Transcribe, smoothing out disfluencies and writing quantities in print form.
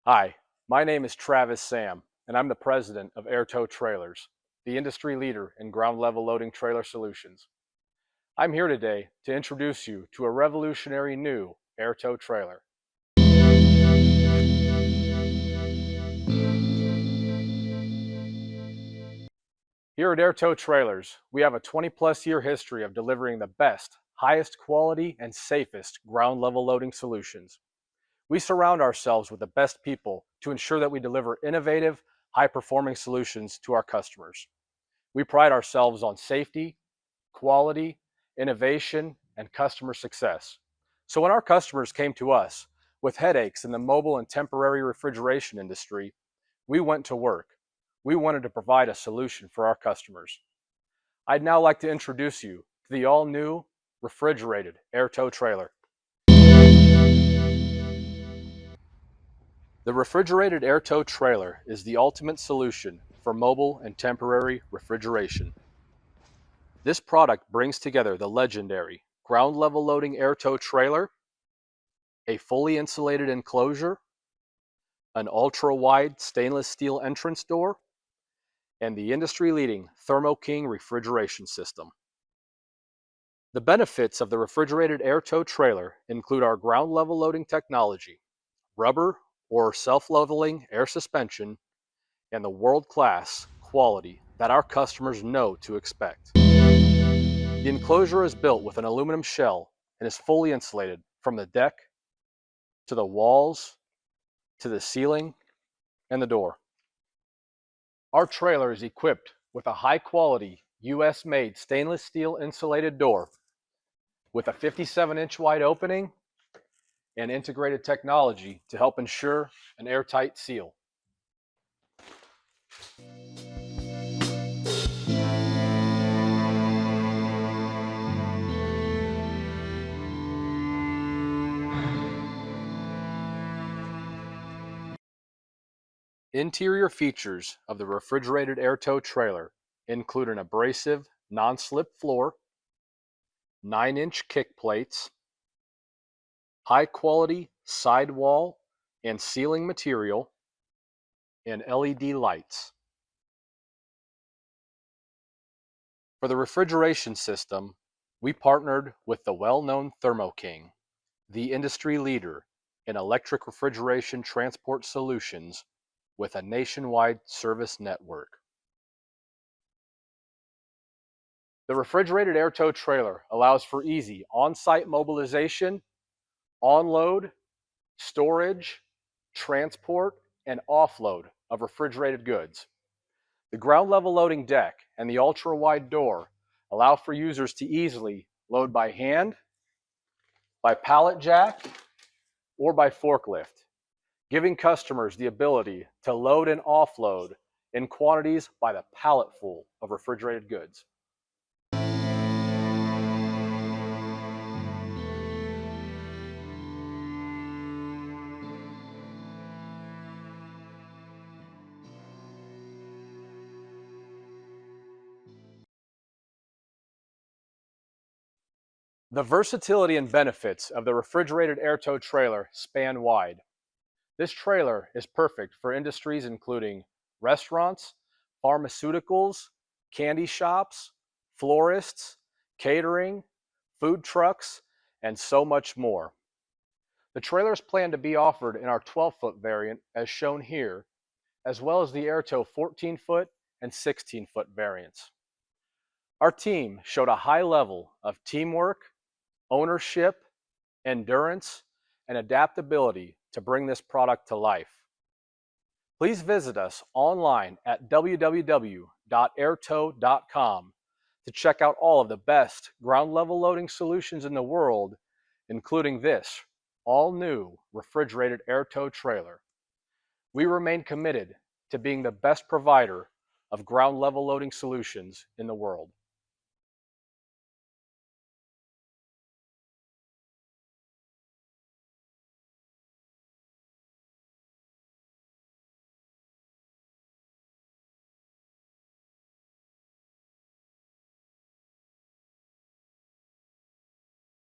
Hi, my name is Travis Sam, and I'm the president of Airtow Trailers, the industry leader in ground level loading trailer solutions. I'm here today to introduce you to a revolutionary new Airtow trailer. Here at Airtow Trailers, we have a 20-plus year history of delivering the best, highest quality, and safest ground level loading solutions. We surround ourselves with the best people to ensure that we deliver innovative, high-performing solutions to our customers. We pride ourselves on safety, quality, innovation, and customer success. So when our customers came to us with headaches in the mobile and temporary refrigeration industry, we went to work. We wanted to provide a solution for our customers. I'd now like to introduce you to the all-new refrigerated Airtow trailer. The refrigerated Airtow trailer is the ultimate solution for mobile and temporary refrigeration. This product brings together the legendary ground level loading Airtow trailer, a fully insulated enclosure, an ultra-wide stainless steel entrance door, and the industry-leading Thermo King refrigeration system. The benefits of the refrigerated Airtow trailer include our ground level loading technology, rubber or self-leveling air suspension, and the world-class quality that our customers know to expect. The enclosure is built with an aluminum shell and is fully insulated from the deck to the walls to the ceiling and the door. Our trailer is equipped with a high-quality US-made stainless steel insulated door with a 57-inch wide opening and integrated technology to help ensure an airtight seal. Interior features of the refrigerated Airtow trailer include an abrasive non-slip floor, 9-inch kick plates, high-quality sidewall and ceiling material, and LED lights. For the refrigeration system, we partnered with the well-known Thermo King, the industry leader in electric refrigeration transport solutions with a nationwide service network. The refrigerated Airtow trailer allows for easy on-site mobilization, onload, storage, transport, and offload of refrigerated goods. The ground level loading deck and the ultra-wide door allow for users to easily load by hand, by pallet jack, or by forklift, giving customers the ability to load and offload in quantities by the palletful of refrigerated goods. The versatility and benefits of the refrigerated Airtow trailer span wide. This trailer is perfect for industries including restaurants, pharmaceuticals, candy shops, florists, catering, food trucks, and so much more. The trailers plan to be offered in our 12-foot variant as shown here, as well as the Airtow 14-foot and 16-foot variants. Our team showed a high level of teamwork, ownership, endurance, and adaptability to bring this product to life. Please visit us online at www.airtow.com to check out all of the best ground level loading solutions in the world, including this all-new refrigerated Airtow trailer. We remain committed to being the best provider of ground level loading solutions in the world.